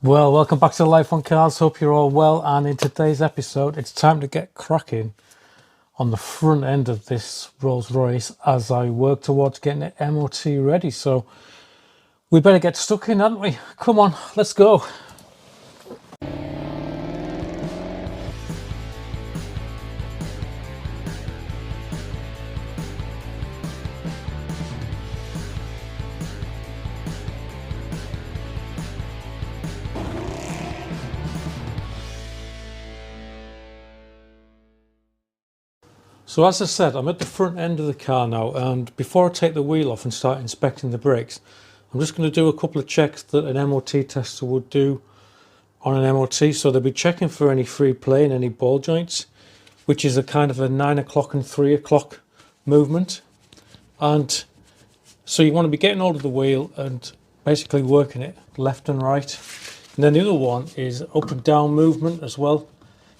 Well, welcome back to Life on Cars. Hope you're all well, and in today's episode it's time to get cracking on the front end of this Rolls-Royce as I work towards getting it MOT ready. So we better get stuck in, hadn't we? Come on, let's go. So as I said, I'm at the front end of the car now, and before I take the wheel off and start inspecting the brakes, I'm just going to do a couple of checks that an MOT tester would do on an MOT. So they'll be checking for any free play and any ball joints, which is a kind of a 9 o'clock and 3 o'clock movement. And so you want to be getting hold of the wheel and basically working it left and right. And then the other one is up and down movement as well,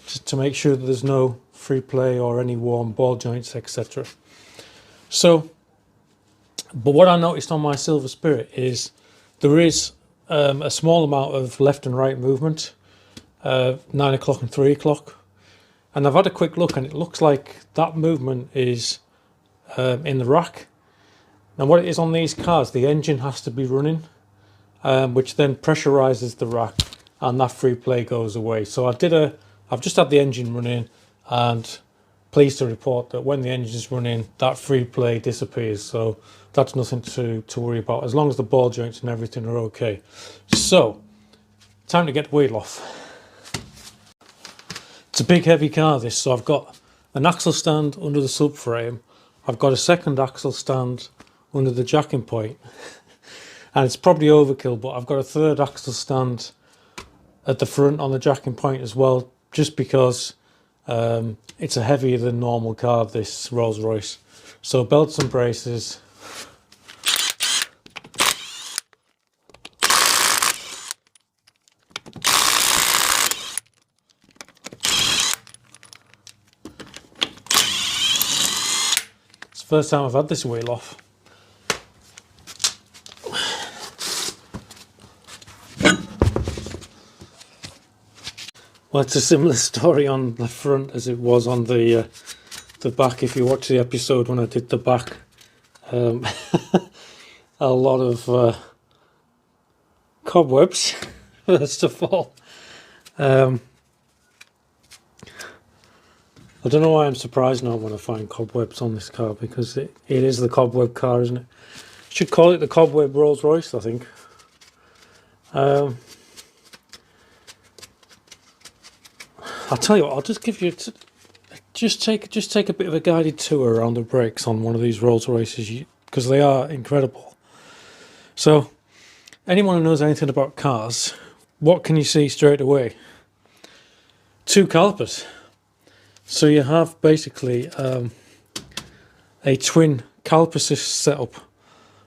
just to make sure that there's no free play or any warm ball joints, etc. So, but what I noticed on my Silver Spirit is there is a small amount of left and right movement, 9 o'clock and 3 o'clock. And I've had a quick look and it looks like that movement is in the rack. Now what it is on these cars, the engine has to be running, which then pressurizes the rack and that free play goes away. So I've just had the engine running, and pleased to report that when the engine is running, that free play disappears. So that's nothing to worry about, as long as the ball joints and everything are okay. So time to get the wheel off. It's a big heavy car this, so I've got an axle stand under the subframe, I've got a second axle stand under the jacking point, and it's probably overkill, but I've got a third axle stand at the front on the jacking point as well, just because it's a heavier than normal car, this Rolls-Royce. So belts and braces. It's the first time I've had this wheel off. Well, it's a similar story on the front as it was on the back. If you watch the episode when I did the back, a lot of cobwebs, first of all. I don't know why I'm surprised now when I find cobwebs on this car, because it is the cobweb car, isn't it? Should call it the cobweb Rolls-Royce, I think. I'll tell you what, I'll just give you just take a bit of a guided tour around the brakes on one of these Rolls-Royces, because they are incredible. So anyone who knows anything about cars, what can you see straight away? Two calipers. So you have basically a twin caliper setup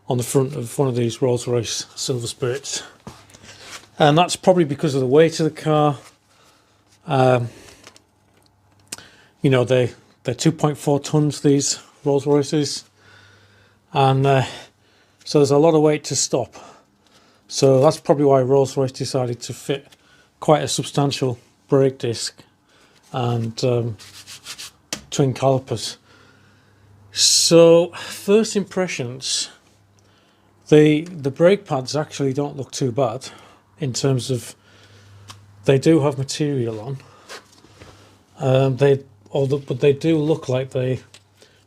on the front of one of these Rolls-Royce Silver Spirits, and that's probably because of the weight of the car. You know, they're 2.4 tons, these Rolls-Royces, and so there's a lot of weight to stop. So that's probably why Rolls-Royce decided to fit quite a substantial brake disc and twin calipers. So first impressions, the brake pads actually don't look too bad in terms of, they do have material on. But they do look like they,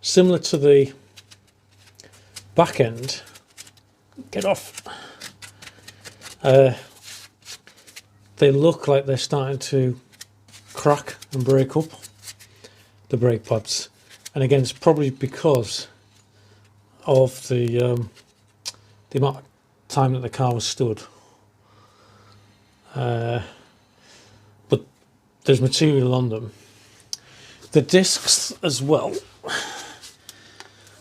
similar to the back end. Get off. They look like they're starting to crack and break up, the brake pads, and again it's probably because of the amount of time that the car was stood. But there's material on them. The discs as well.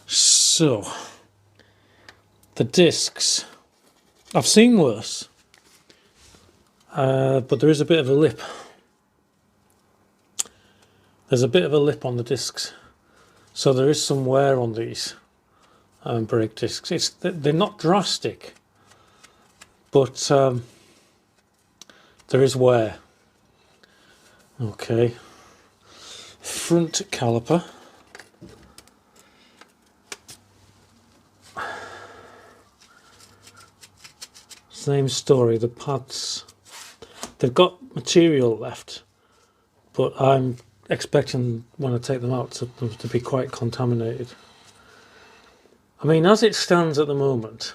So the discs, I've seen worse, but there is a bit of a lip. There's a bit of a lip on the discs, so there is some wear on these brake discs. They're not drastic, but there is wear. Okay, front caliper. Same story, the pads, they've got material left, but I'm expecting when I take them out them to be quite contaminated. I mean, as it stands at the moment,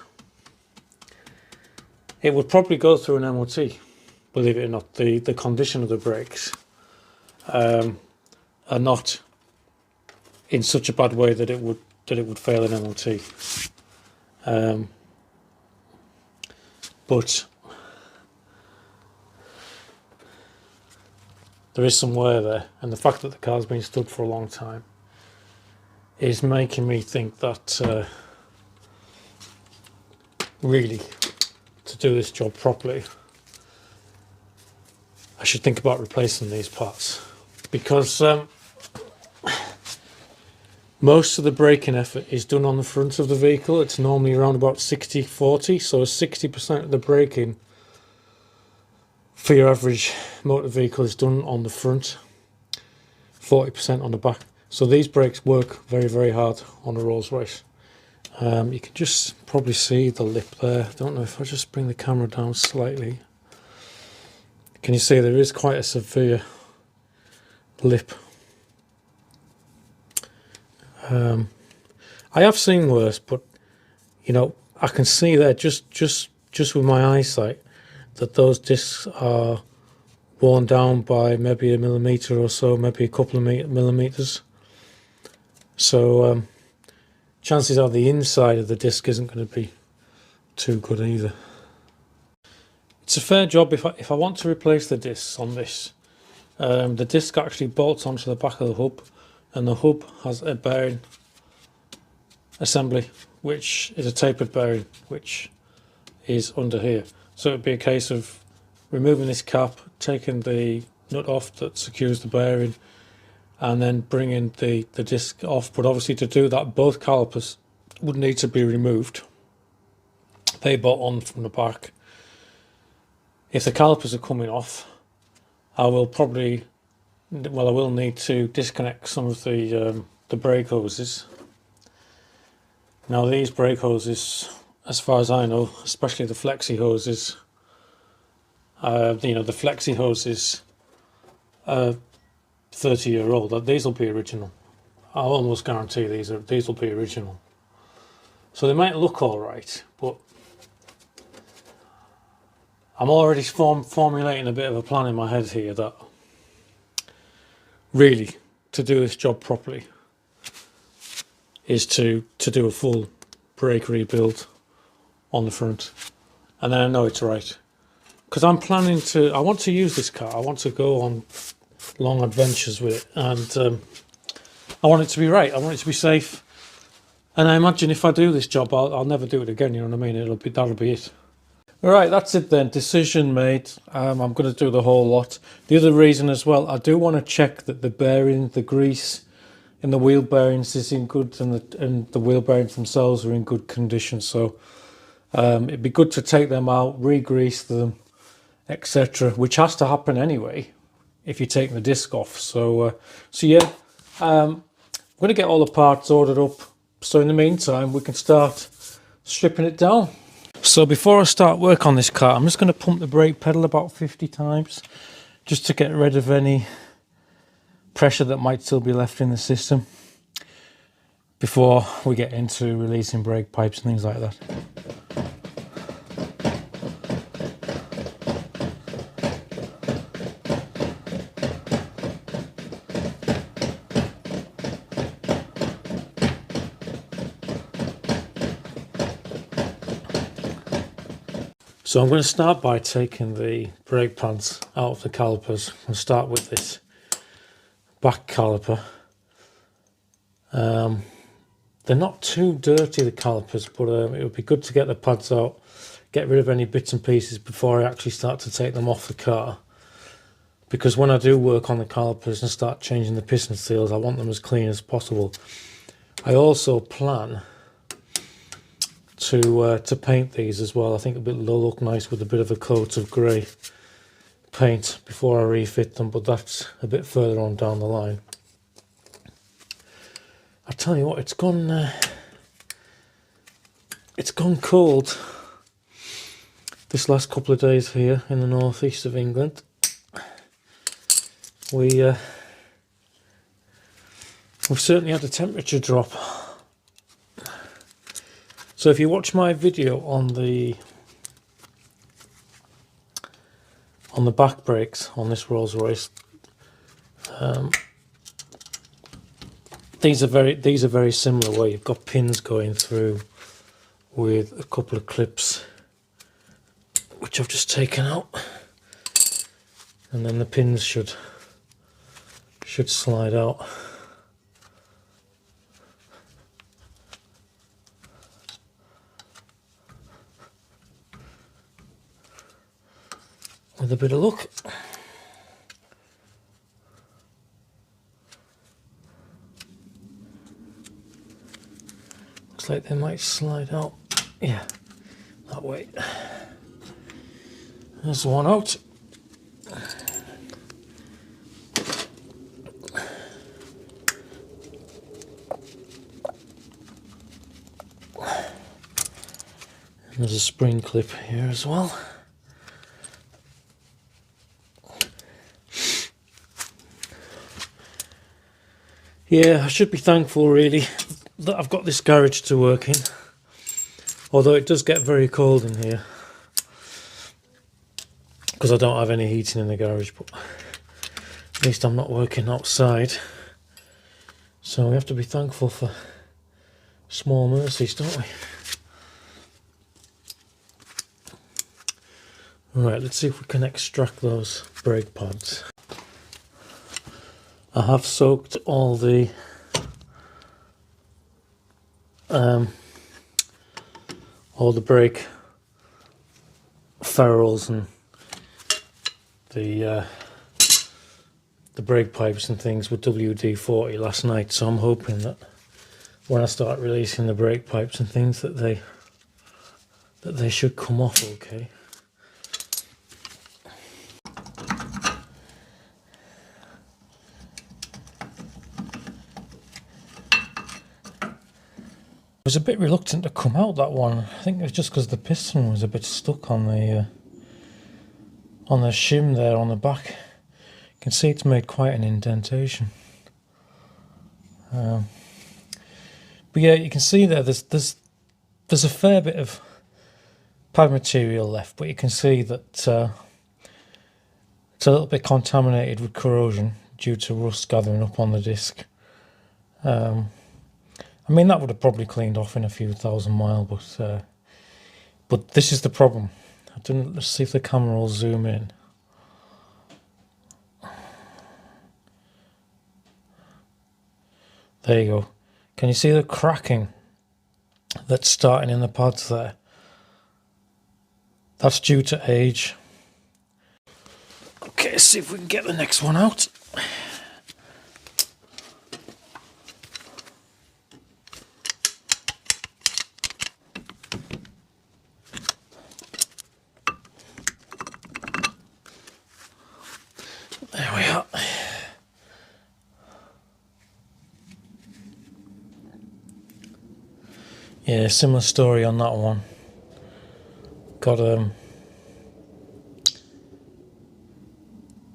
it would probably go through an MOT, believe it or not. The condition of the brakes are not in such a bad way that it would fail an MOT. But there is some wear there, and the fact that the car's been stood for a long time is making me think that really, to do this job properly, I should think about replacing these parts, because most of the braking effort is done on the front of the vehicle. It's normally around about 60-40, so 60% of the braking for your average motor vehicle is done on the front, 40% on the back. So these brakes work very, very hard on a Rolls-Royce. You can just probably see the lip there. I don't know if I just bring the camera down slightly. Can you see there is quite a severe lip? I have seen worse, but you know, I can see there just with my eyesight that those discs are worn down by maybe a millimetre or so, maybe a couple of millimetres. So chances are the inside of the disc isn't going to be too good either. It's a fair job if I want to replace the discs on this. The disc actually bolts onto the back of the hub, and the hub has a bearing assembly, which is a tapered bearing, which is under here. So it would be a case of removing this cap, taking the nut off that secures the bearing, and then bringing the disc off. But obviously to do that, both calipers would need to be removed. They bolt on from the back. If the calipers are coming off, I will need to disconnect some of the brake hoses. Now these brake hoses, as far as I know, especially the flexi hoses, the flexi hoses are 30-year-old. These will be original. I'll almost guarantee these will be original. So they might look all right, but I'm already formulating a bit of a plan in my head here that really, to do this job properly, is to do a full brake rebuild on the front, and then I know it's right. Because I want to use this car, I want to go on long adventures with it, and I want it to be right, I want it to be safe, and I imagine if I do this job, I'll never do it again, you know what I mean? That'll be it. Alright, that's it then, decision made. I'm going to do the whole lot. The other reason as well, I do want to check that the bearing, the grease in the wheel bearings is in good, and the wheel bearings themselves are in good condition. So it'd be good to take them out, re-grease them, etc., which has to happen anyway if you're taking the disc off. So yeah, I'm going to get all the parts ordered up, so in the meantime we can start stripping it down. So before I start work on this car, I'm just going to pump the brake pedal about 50 times just to get rid of any pressure that might still be left in the system before we get into releasing brake pipes and things like that. So I'm going to start by taking the brake pads out of the calipers and start with this back caliper. They're not too dirty, the calipers, but it would be good to get the pads out, get rid of any bits and pieces before I actually start to take them off the car. Because when I do work on the calipers and start changing the piston seals, I want them as clean as possible. I also plan to paint these as well. I think they'll look nice with a bit of a coat of grey paint before I refit them, but that's a bit further on down the line. I tell you what, it's gone cold this last couple of days here in the northeast of England. We've certainly had a temperature drop. So if you watch my video on the back brakes on this Rolls-Royce, these are very similar, where you've got pins going through with a couple of clips which I've just taken out, and then the pins should slide out. With a bit of luck. Looks like they might slide out. Yeah, that way. There's one out. And there's a spring clip here as well. Yeah, I should be thankful really that I've got this garage to work in, although it does get very cold in here because I don't have any heating in the garage, but at least I'm not working outside, so we have to be thankful for small mercies, don't we? Right, let's see if we can extract those brake pads. I have soaked all the brake ferrules and the brake pipes and things with WD-40 last night, so I'm hoping that when I start releasing the brake pipes and things that they should come off okay. I was a bit reluctant to come out that one. I think it was just because the piston was a bit stuck on the shim there on the back. You can see it's made quite an indentation. But yeah, you can see there there's a fair bit of pad material left, but you can see that it's a little bit contaminated with corrosion due to rust gathering up on the disc. I mean, that would have probably cleaned off in a few thousand miles, but this is the problem. Let's see if the camera will zoom in. There you go. Can you see the cracking that's starting in the pads there? That's due to age. Okay, let's see if we can get the next one out. There we are. Yeah, similar story on that one. Got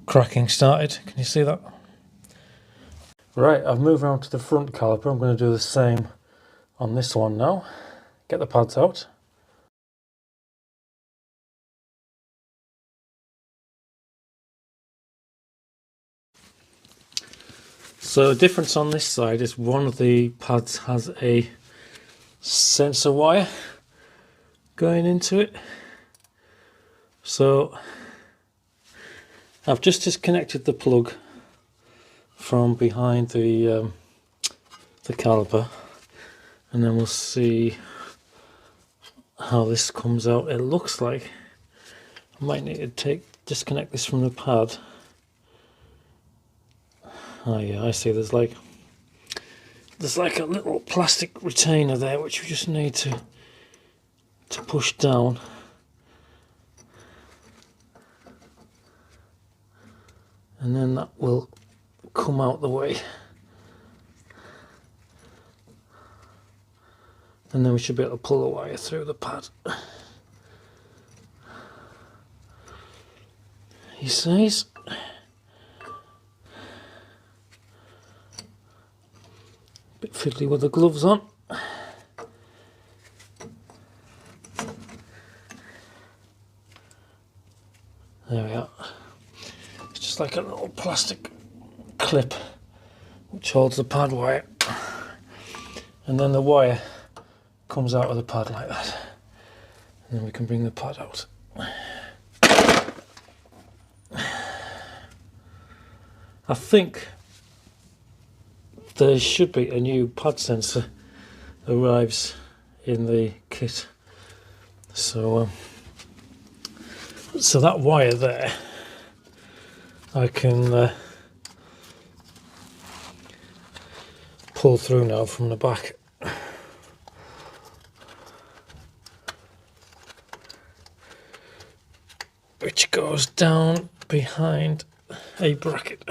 cracking started. Can you see that? Right, I've moved around to the front caliper. I'm going to do the same on this one now. Get the pads out. So the difference on this side is one of the pads has a sensor wire going into it. So I've just disconnected the plug from behind the caliper, and then we'll see how this comes out. It looks like I might need to disconnect this from the pad. Oh yeah, I see there's like a little plastic retainer there which we just need to push down. and then that will come out the way, and then we should be able to pull the wire through the pad. He says. Bit fiddly with the gloves on. There we are. It's just like a little plastic clip which holds the pad wire, and then the wire comes out of the pad like that, and then we can bring the pad out. I think there should be a new pad sensor arrives in the kit, so that wire there I can pull through now from the back. Which goes down behind a bracket.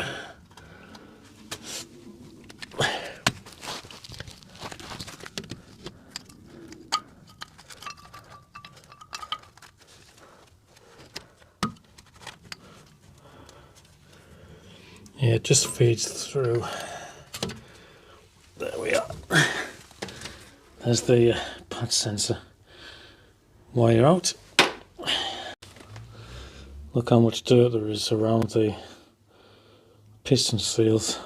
Yeah, it just feeds through. There we are. There's the pad sensor wire out. Look how much dirt there is around the piston seals.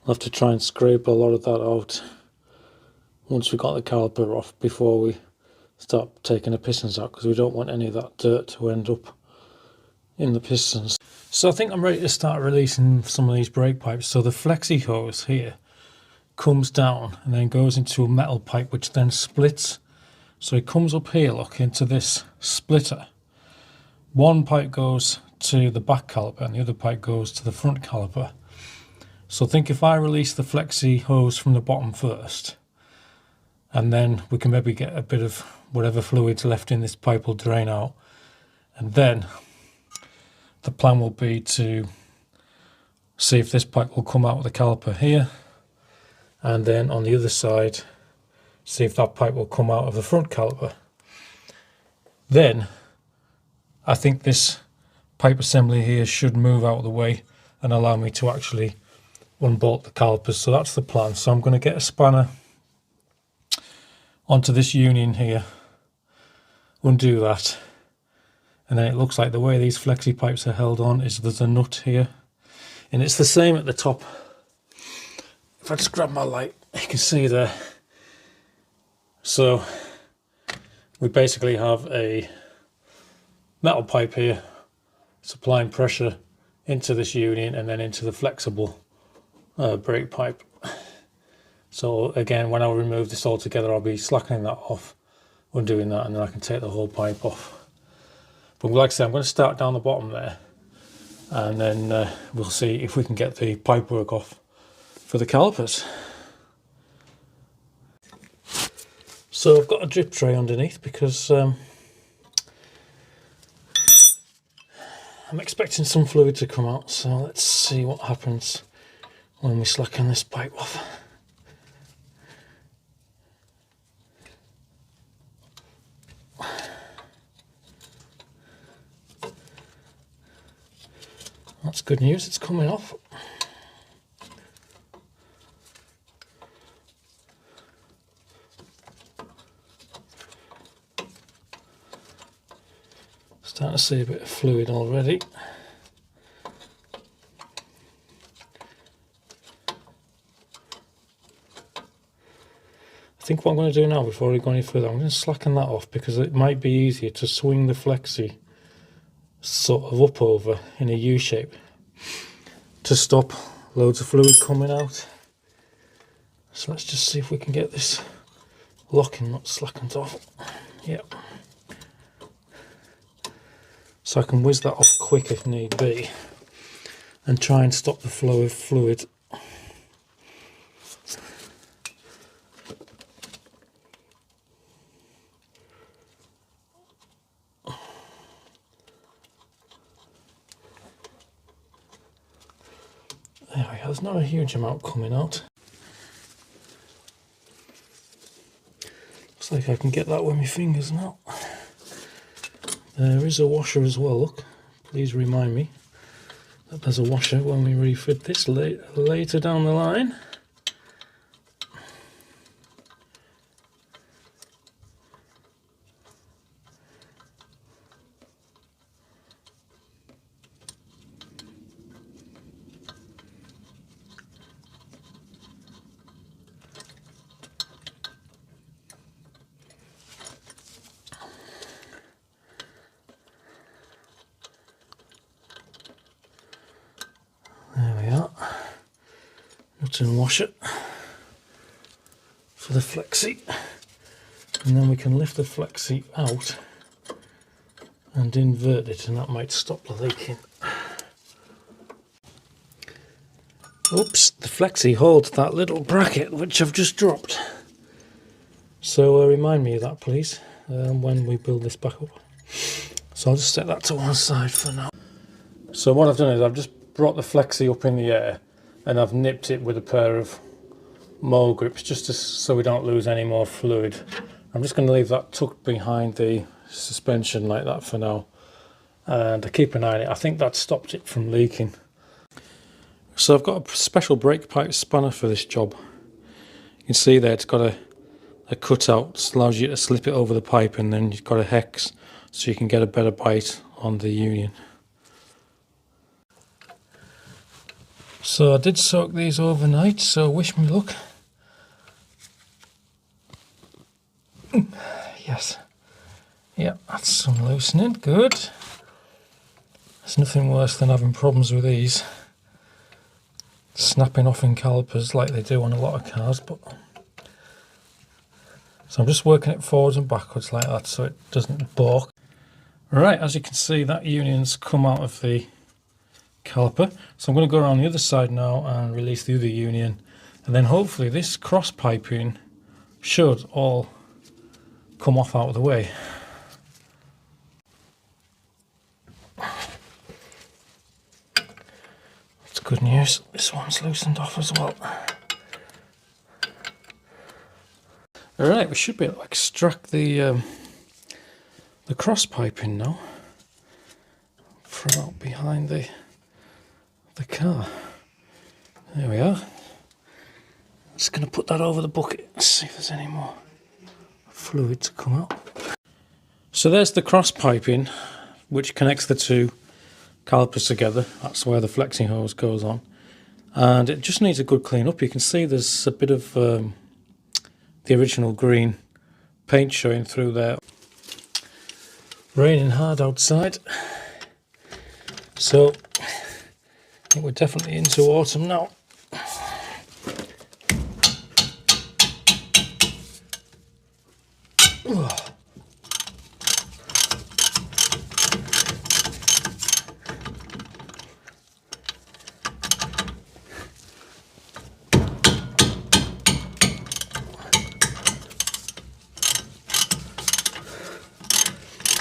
I'll have to try and scrape a lot of that out once we got the caliper off before we start taking the pistons out, because we don't want any of that dirt to end up in the pistons. So I think I'm ready to start releasing some of these brake pipes. So the flexi hose here comes down and then goes into a metal pipe which then splits. So it comes up here, look, into this splitter. One pipe goes to the back caliper and the other pipe goes to the front caliper. So think if I release the flexi hose from the bottom first, and then we can maybe get a bit of whatever fluid's left in this pipe will drain out, and then the plan will be to see if this pipe will come out of the caliper here, and then on the other side see if that pipe will come out of the front caliper. Then I think this pipe assembly here should move out of the way and allow me to actually unbolt the calipers. So that's the plan. So I'm going to get a spanner onto this union here, undo that, and then it looks like the way these flexi pipes are held on is there's a nut here, and it's the same at the top. If I just grab my light, you can see there. So we basically have a metal pipe here supplying pressure into this union and then into the flexible brake pipe. So again, when I remove this all together, I'll be slackening that off, undoing that, and then I can take the whole pipe off. But like I said, I'm going to start down the bottom there, and then we'll see if we can get the pipe work off for the calipers. So I've got a drip tray underneath because I'm expecting some fluid to come out. So let's see what happens when we slacken this pipe off. That's good news, it's coming off. Starting to see a bit of fluid already. I think what I'm going to do now, before we go any further, I'm going to slacken that off, because it might be easier to swing the flexi sort of up over in a U shape to stop loads of fluid coming out. So let's just see if we can get this locking nut slackened off. Yep. So I can whiz that off quick if need be and try and stop the flow of fluid. There we go, there's not a huge amount coming out. Looks like I can get that with my fingers now. There is a washer as well, look. Please remind me that there's a washer when we refit this later down the line. There we are. Nut and washer for the flexi, and then we can lift the flexi out and invert it, and that might stop the leaking. Oops, the flexi holds that little bracket which I've just dropped. So remind me of that, please, when we build this back up. So I'll just set that to one side for now. So what I've done is I've just brought the flexi up in the air and I've nipped it with a pair of mole grips just so we don't lose any more fluid. I'm just going to leave that tucked behind the suspension like that for now, and I keep an eye on it. I think that stopped it from leaking. So I've got a special brake pipe spanner for this job. You can see there it's got a cutout that allows you to slip it over the pipe, and then you've got a hex so you can get a better bite on the union. So I did soak these overnight, so wish me luck. Yes. Yeah, that's some loosening. Good. There's nothing worse than having problems with these snapping off in calipers like they do on a lot of cars. But so I'm just working it forwards and backwards like that so it doesn't balk. Right, as you can see, that union's come out of the caliper, so I'm going to go around the other side now and release the other union, and then hopefully this cross piping should all come off out of the way. That's good news, this one's loosened off as well. Alright, we should be able to extract the cross piping now from out behind the car. There we are. Just going to put that over the bucket and see if there's any more fluid to come out. So there's the cross piping which connects the two calipers together. That's where the flexing hose goes on, and it just needs a good clean up. You can see there's a bit of the original green paint showing through there. Raining hard outside, so I think we're definitely into autumn now.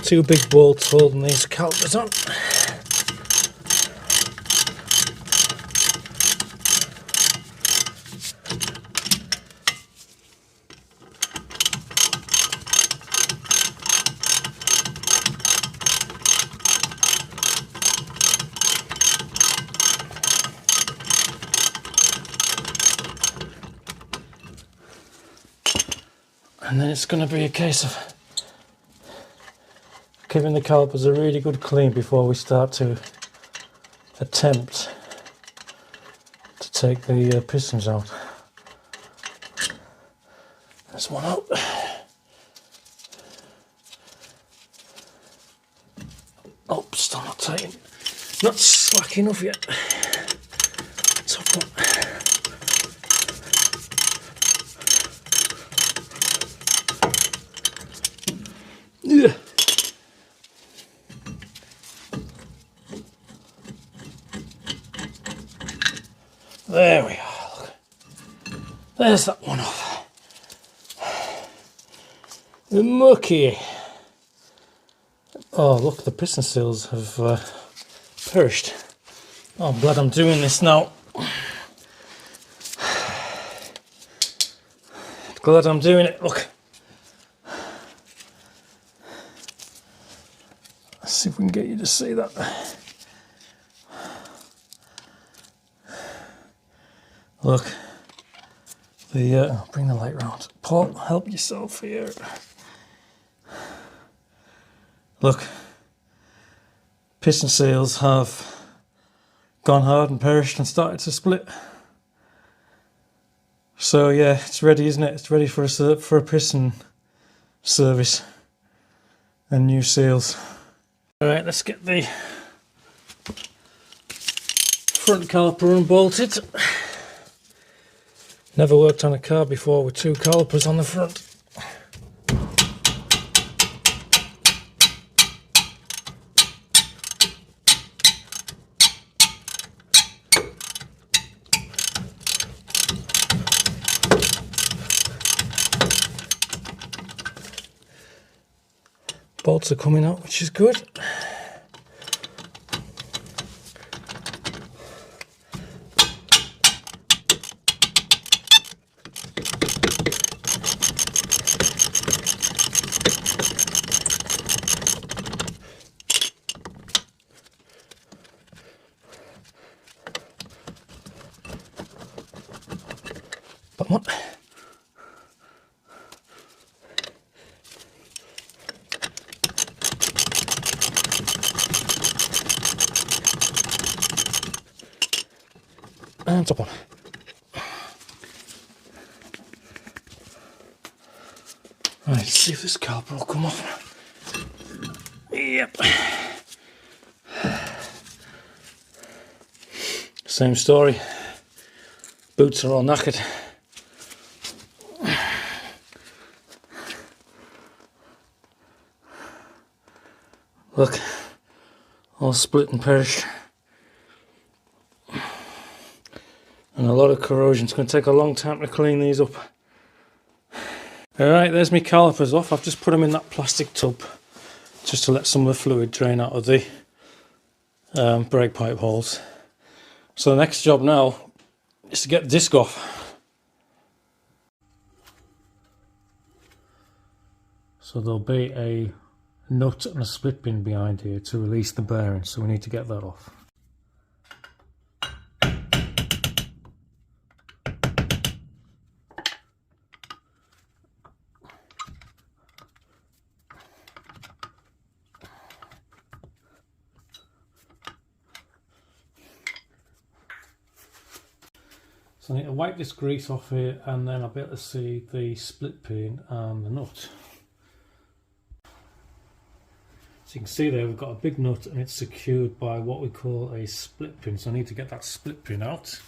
Two big bolts holding these calipers on. And then it's going to be a case of giving the calipers a really good clean before we start to attempt to take the pistons out. There's one out. Oh, still not tight. Not slack enough yet. Top one. Yeah. There we are. Look. There's that one off. The mucky. Oh, look, the piston seals have perished. Oh, I'm glad I'm doing this now Glad I'm doing it, look. Let's see if we can get you to see that. Look, bring the light round. Paul, help yourself here. Look, piston seals have gone hard and perished and started to split. So yeah, it's ready, isn't it? It's ready for a piston service and new seals. All right, let's get the front caliper unbolted. Never worked on a car before with two calipers on the front. Bolts are coming out, which is good. Come on. And top on. Right, let's see if this caliper will come off. Yep. Same story. Boots are all knackered. Look, all split and perished. And a lot of corrosion. It's going to take a long time to clean these up. Alright, there's my calipers off. I've just put them in that plastic tub just to let some of the fluid drain out of the brake pipe holes. So the next job now is to get the disc off. So there'll be a nut and a split pin behind here to release the bearing, so we need to get that off. So I need to wipe this grease off here, and then I'll be able to see the split pin and the nut. So you can see there we've got a big nut and it's secured by what we call a split pin. So I need to get that split pin out.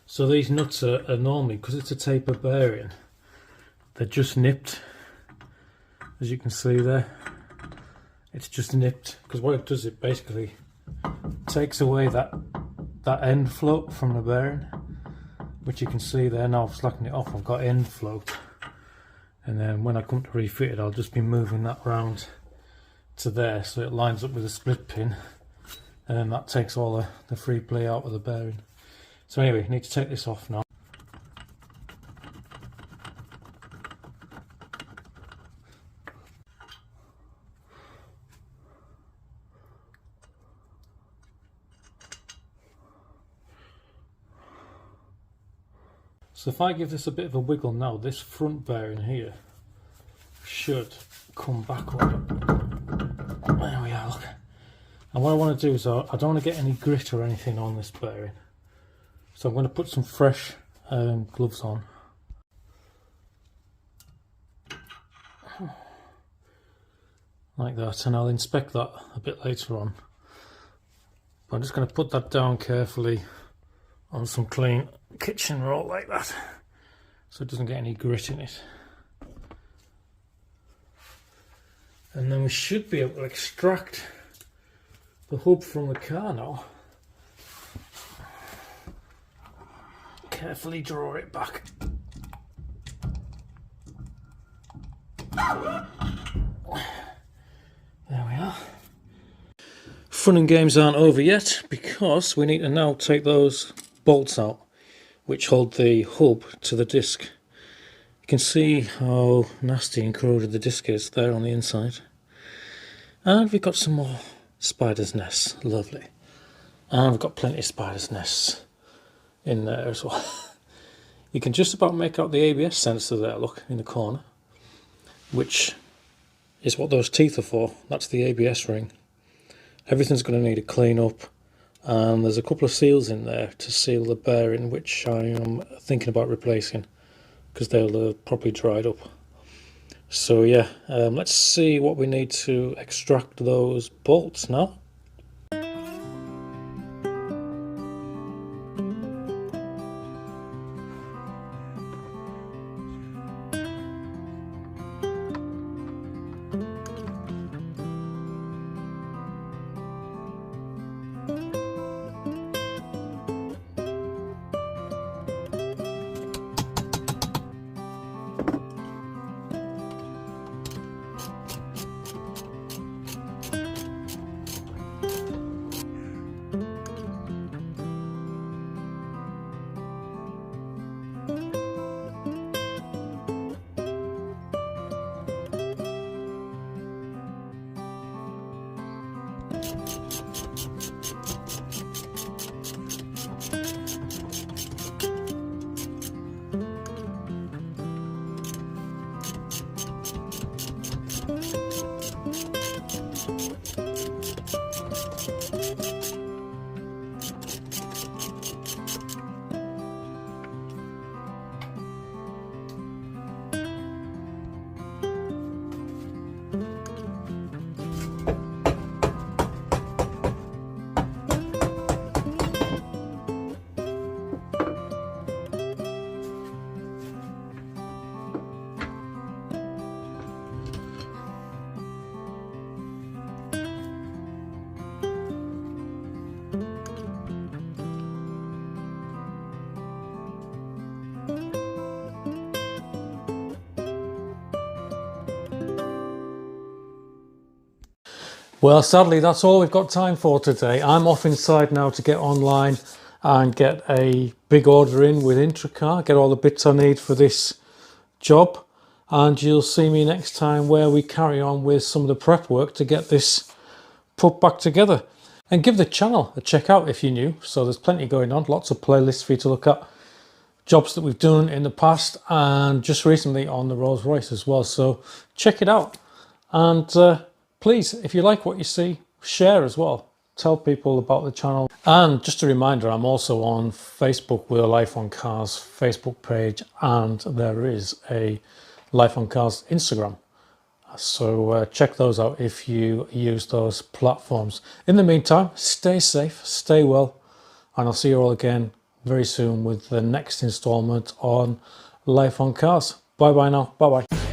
So these nuts are normally, because it's a taper bearing, they're just nipped, as you can see there. It's just nipped, because what it does, it basically takes away that end float from the bearing, which you can see there. Now I've slackened it off, I've got end float, and then when I come to refit it, I'll just be moving that round to there so it lines up with the split pin, and then that takes all the free play out of the bearing. So anyway, I need to take this off now. So if I give this a bit of a wiggle now, this front bearing here should come back up. There we are, look. And what I want to do is I don't want to get any grit or anything on this bearing. So I'm going to put some fresh gloves on. Like that, and I'll inspect that a bit later on. I'm just going to put that down carefully on some clean kitchen roll like that, so it doesn't get any grit in it. And then we should be able to extract the hub from the car now. Carefully draw it back. There we are. Fun and games aren't over yet, because we need to now take those bolts out which hold the hub to the disc. You can see how nasty and corroded the disc is there on the inside. And we've got some more spider's nests, lovely. And we've got plenty of spider's nests in there as well. You can just about make out the ABS sensor there, look, in the corner, which is what those teeth are for. That's the ABS ring. Everything's going to need a clean up, and there's a couple of seals in there to seal the bearing, which I am thinking about replacing because they'll have probably dried up. So yeah, let's see what we need to extract those bolts now. Well, sadly, that's all we've got time for today. I'm off inside now to get online and get a big order in with IntroCar, get all the bits I need for this job. And you'll see me next time where we carry on with some of the prep work to get this put back together. And give the channel a check out if you're new. So there's plenty going on, lots of playlists for you to look at. Jobs that we've done in the past and just recently on the Rolls-Royce as well. So check it out. And please, if you like what you see, share as well. Tell people about the channel. And just a reminder, I'm also on Facebook with a Life on Cars Facebook page, and there is a Life on Cars Instagram. So check those out if you use those platforms. In the meantime, stay safe, stay well, and I'll see you all again very soon with the next installment on Life on Cars. Bye bye now. Bye bye.